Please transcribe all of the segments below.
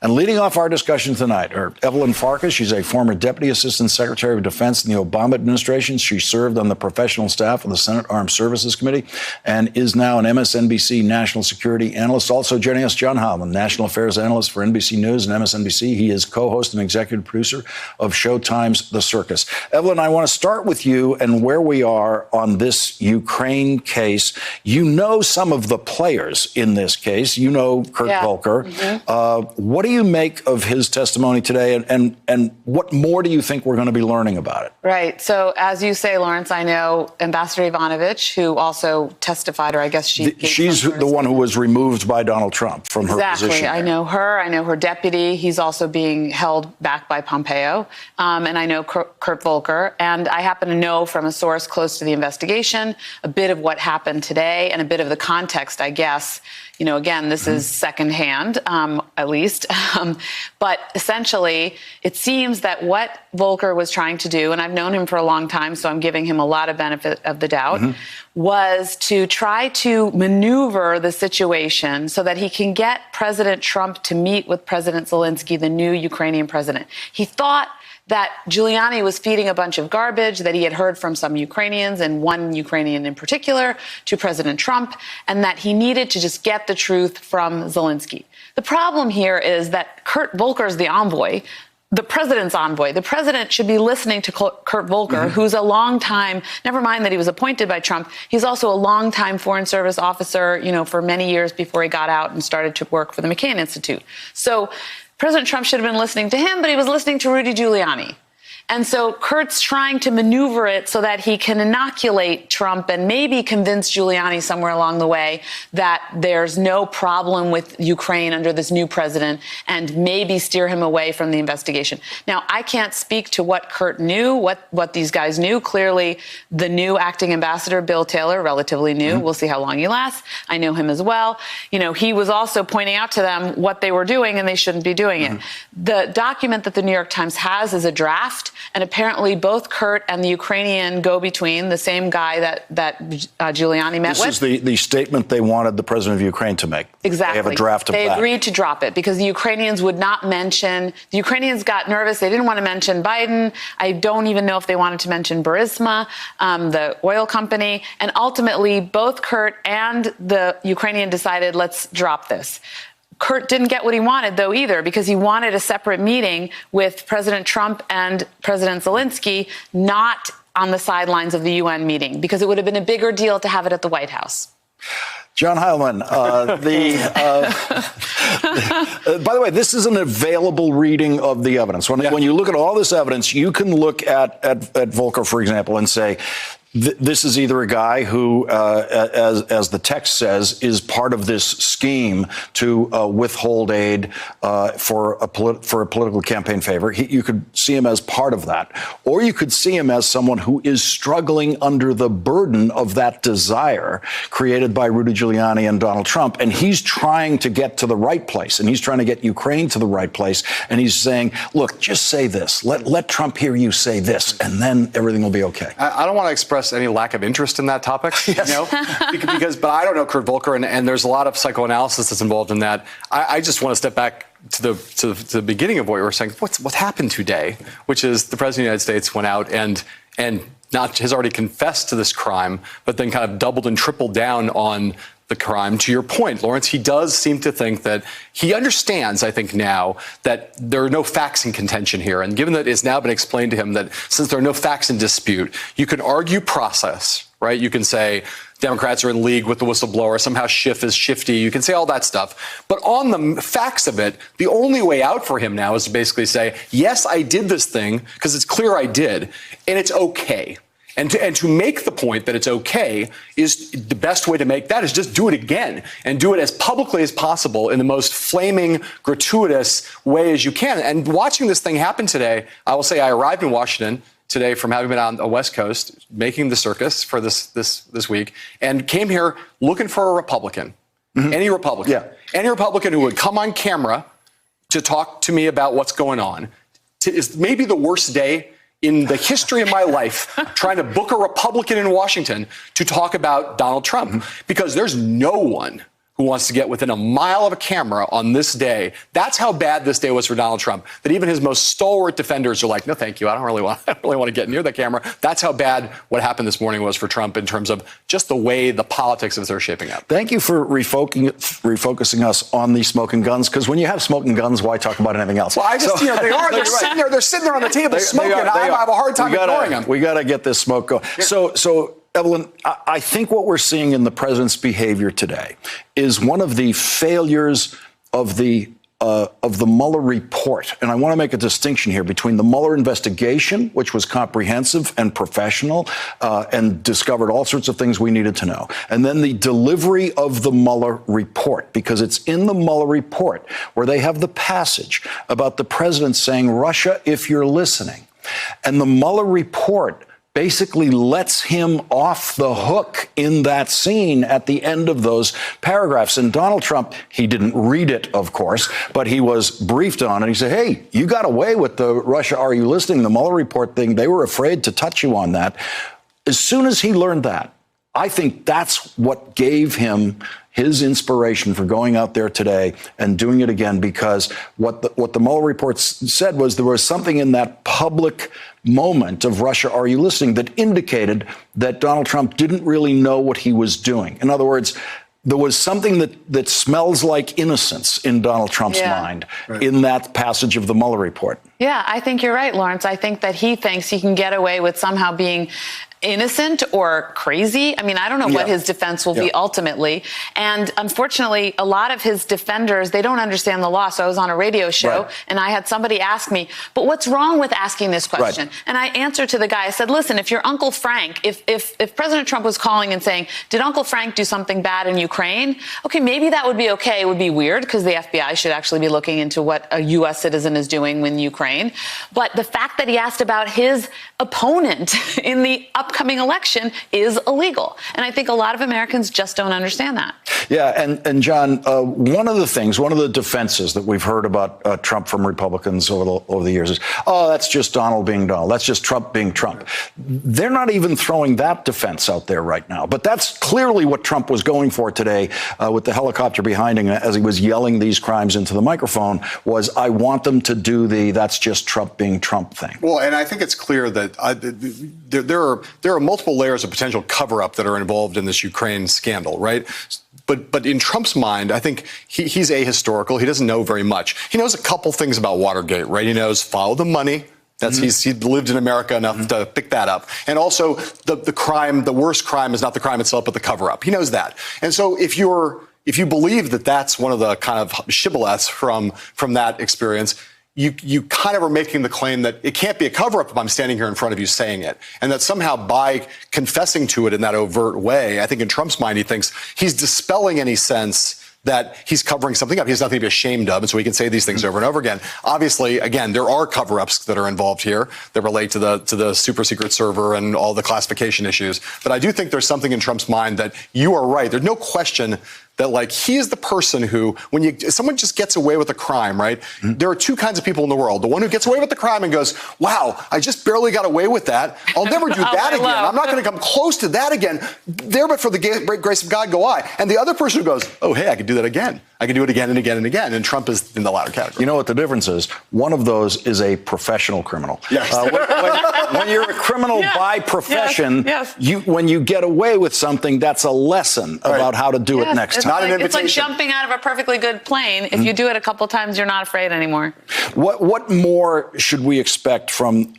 And leading off our discussion tonight are Evelyn Farkas. She's a former Deputy Assistant Secretary of Defense in the Obama administration. She served on the professional staff of the Senate Armed Services Committee and is now an MSNBC national security analyst. Also joining us, John Heilemann, national affairs analyst for NBC News and MSNBC. He is co-host and executive producer of Showtime's The Circus. Evelyn, I want to start with you and where we are on this Ukraine case. You know some of the players in this case. You know Kurt Volker. What do you make of his testimony today, and what more do you think we're going to be learning about it? Right. So, as you say, Lawrence, I know Ambassador Ivanovich, who also testified, or I guess she's the one who was removed by Donald Trump from her position. Exactly. I know her. I know her deputy. He's also being held back by Pompeo. And I know Kurt Volker. And I happen to know from a source close to the investigation a bit of what happened today and a bit of the context, I guess. You know, again, this is secondhand, at least. But essentially, it seems that what Volker was trying to do, and I've known him for a long time, so I'm giving him a lot of benefit of the doubt, was to try to maneuver the situation so that he can get President Trump to meet with President Zelensky, the new Ukrainian president. He thought that Giuliani was feeding a bunch of garbage that he had heard from some Ukrainians, and one Ukrainian in particular, to President Trump, and that he needed to just get the truth from Zelensky. The problem here is that Kurt Volker is the envoy, the president's envoy. The president should be listening to Kurt Volker, who's a long time, never mind that he was appointed by Trump, he's also a long time Foreign Service officer, you know, for many years before he got out and started to work for the McCain Institute. So President Trump should have been listening to him, but he was listening to Rudy Giuliani. And so Kurt's trying to maneuver it so that he can inoculate Trump and maybe convince Giuliani somewhere along the way that there's no problem with Ukraine under this new president and maybe steer him away from the investigation. Now, I can't speak to what Kurt knew, what these guys knew. Clearly, the new acting ambassador, Bill Taylor, relatively new. We'll see how long he lasts. I know him as well. You know, he was also pointing out to them what they were doing and they shouldn't be doing it. The document that the New York Times has is a draft. And apparently both Kurt and the Ukrainian go-between, the same guy that Giuliani met with. This is the statement they wanted the president of Ukraine to make. Exactly. They have a draft of that. They agreed to drop it because the Ukrainians would not mention, the Ukrainians got nervous. They didn't want to mention Biden. I don't even know if they wanted to mention Burisma, the oil company. And ultimately, both Kurt and the Ukrainian decided, let's drop this. Kurt didn't get what he wanted, though, either, because he wanted a separate meeting with President Trump and President Zelensky, not on the sidelines of the UN meeting, because it would have been a bigger deal to have it at the White House. John Heilemann, by the way, this is an available reading of the evidence. When you look at all this evidence, you can look at Volker, for example, and say, this is either a guy who, as the text says, is part of this scheme to withhold aid for a political campaign favor. You could see him as part of that. Or you could see him as someone who is struggling under the burden of that desire created by Rudy Giuliani and Donald Trump. And he's trying to get to the right place. And he's trying to get Ukraine to the right place. And he's saying, look, just say this. Let Trump hear you say this, and then everything will be OK. I don't want to express any lack of interest in that topic, yes. You know, but I don't know Kurt Volker, and there's a lot of psychoanalysis that's involved in that. I just want to step back to the beginning of what you were saying. What happened today, which is the president of the United States went out and has already confessed to this crime, but then kind of doubled and tripled down on the crime. To your point, Lawrence, he does seem to think that he understands, I think now, that there are no facts in contention here. And given that it's now been explained to him that since there are no facts in dispute, you can argue process, right? You can say Democrats are in league with the whistleblower. Somehow Schiff is shifty. You can say all that stuff. But on the facts of it, the only way out for him now is to basically say, yes, I did this thing because it's clear I did, and it's okay. And to make the point that it's okay is the best way to make that is just do it again and do it as publicly as possible in the most flaming, gratuitous way as you can. And watching this thing happen today, I will say I arrived in Washington today from having been on the West Coast, making the circus for this week, and came here looking for a Republican, any Republican, any Republican who would come on camera to talk to me about what's going on. It's maybe the worst day in the history of my life trying to book a Republican in Washington to talk about Donald Trump, because there's no one who wants to get within a mile of a camera on this day. That's how bad this day was for Donald Trump, that even his most stalwart defenders are like, no, thank you. I don't really want to get near the camera. That's how bad what happened this morning was for Trump in terms of just the way the politics of it are shaping up. Thank you for refocusing us on the smoking guns, because when you have smoking guns, why talk about anything else? Well, I just, they're sitting there on the table smoking. I have a hard time ignoring them. We got to get this smoke going. Yeah. So Evelyn, I think what we're seeing in the president's behavior today is one of the failures of the Mueller report. And I want to make a distinction here between the Mueller investigation, which was comprehensive and professional and discovered all sorts of things we needed to know, and then the delivery of the Mueller report, because it's in the Mueller report where they have the passage about the president saying, Russia, if you're listening. And the Mueller report basically lets him off the hook in that scene at the end of those paragraphs. And Donald Trump, he didn't read it, of course, but he was briefed on it. He said, hey, you got away with the Russia, are you listening? The Mueller report thing, they were afraid to touch you on that. As soon as he learned that, I think that's what gave him his inspiration for going out there today and doing it again, because what the Mueller report said was there was something in that public moment of Russia, are you listening, that indicated that Donald Trump didn't really know what he was doing. In other words, there was something that smells like innocence in Donald Trump's mind in that passage of the Mueller report. Yeah, I think you're right, Lawrence. I think that he thinks he can get away with somehow being innocent or crazy. I mean, I don't know what his defense will be ultimately. And unfortunately, a lot of his defenders, they don't understand the law. So I was on a radio show and I had somebody ask me, but what's wrong with asking this question? And I answered to the guy, I said, listen, if your Uncle Frank, if President Trump was calling and saying, did Uncle Frank do something bad in Ukraine? Okay, maybe that would be okay. It would be weird because the FBI should actually be looking into what a U.S. citizen is doing in Ukraine. But the fact that he asked about his opponent in the upcoming election is illegal. And I think a lot of Americans just don't understand that. Yeah. And John, one of the defenses that we've heard about Trump from Republicans over the years is, oh, that's just Donald being Donald. That's just Trump being Trump. They're not even throwing that defense out there right now. But that's clearly what Trump was going for today with the helicopter behind him as he was yelling these crimes into the microphone was, I want them to do the that's just Trump being Trump thing. Well, and I think it's clear that there are multiple layers of potential cover-up that are involved in this Ukraine scandal, right? But in Trump's mind, I think he's ahistorical. He doesn't know very much. He knows a couple things about Watergate, right? He knows follow the money. That's he lived in America enough to pick that up. And also the crime, the worst crime is not the crime itself, but the cover-up. He knows that. And so if you believe that that's one of the kind of shibboleths from that experience, you kind of are making the claim that it can't be a cover-up if I'm standing here in front of you saying it. And that somehow by confessing to it in that overt way, I think in Trump's mind, he thinks he's dispelling any sense that he's covering something up. He has nothing to be ashamed of, and so he can say these things over and over again. Obviously, again, there are cover-ups that are involved here that relate to the super secret server and all the classification issues. But I do think there's something in Trump's mind that you are right. There's no question that, like, he is the person who, when someone just gets away with a crime, right? There are two kinds of people in the world. The one who gets away with the crime and goes, wow, I just barely got away with that. I'll never do that again. I'm not going to come close to that again. There, but for the great grace of God, go I. And the other person who goes, oh, hey, I could do that again. I can do it again and again and again. And Trump is in the latter category. You know what the difference is? One of those is a professional criminal. Yes. When you're a criminal by profession, when you get away with something, that's a lesson about how to do it next time. Not an invitation. It's like jumping out of a perfectly good plane. If you do it a couple of times, you're not afraid anymore. What more should we expect from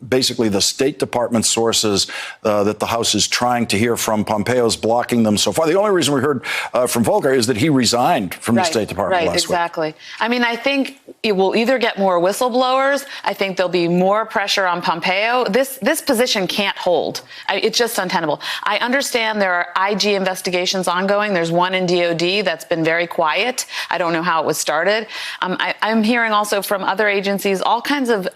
basically the State Department sources that the House is trying to hear from? Pompeo's blocking them so far. The only reason we heard from Volker is that he resigned from the State Department last week. Exactly. I mean, I think it will either get more whistleblowers. I think there'll be more pressure on Pompeo. This position can't hold. It's just untenable. I understand there are IG investigations ongoing. There's one in DOD that's been very quiet. I don't know how it was started. I'm hearing also from other agencies all kinds of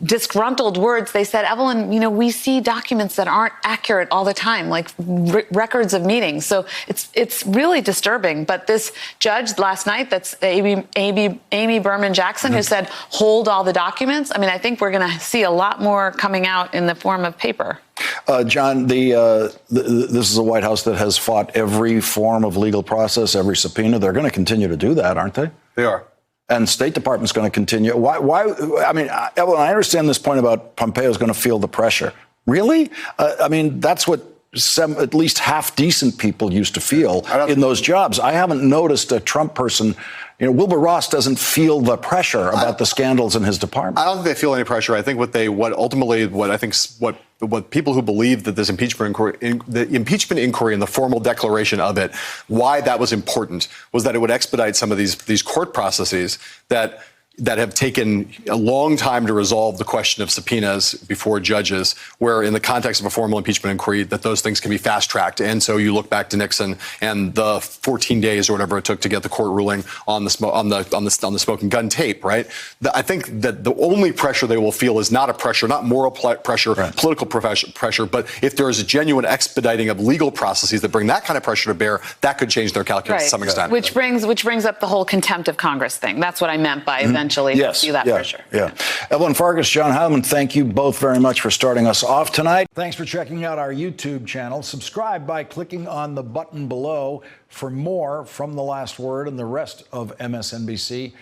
disgruntled words. They said, Evelyn, we see documents that aren't accurate all the time, like records of meetings. So it's really disturbing. But this judge last night, that's Amy Berman Jackson, who said, hold all the documents. I mean, I think we're going to see a lot more coming out in the form of paper. John, this is a White House that has fought every form of legal process, every subpoena. They're going to continue to do that, aren't they? They are. And State Department's going to continue. Why? I mean, Evelyn, I understand this point about Pompeo is going to feel the pressure. Really? I mean, that's what at least half decent people used to feel in those jobs. I haven't noticed a Trump person. Wilbur Ross doesn't feel the pressure about the scandals in his department. I don't think they feel any pressure. I think what people who believe that this impeachment inquiry, the impeachment inquiry and the formal declaration of it, why that was important was that it would expedite some of these court processes that have taken a long time to resolve the question of subpoenas before judges, where in the context of a formal impeachment inquiry, that those things can be fast-tracked. And so you look back to Nixon and the 14 days or whatever it took to get the court ruling on the smoking gun tape, right? I think that the only pressure they will feel is not a pressure, not moral pressure, right, political pressure, but if there is a genuine expediting of legal processes that bring that kind of pressure to bear, that could change their calculus to some extent. Which brings up the whole contempt of Congress thing. That's what I meant by eventually see that pressure. Yeah. Evelyn Farkas, John Heilemann, thank you both very much for starting us off tonight. Thanks for checking out our YouTube channel. Subscribe by clicking on the button below for more from The Last Word and the rest of MSNBC.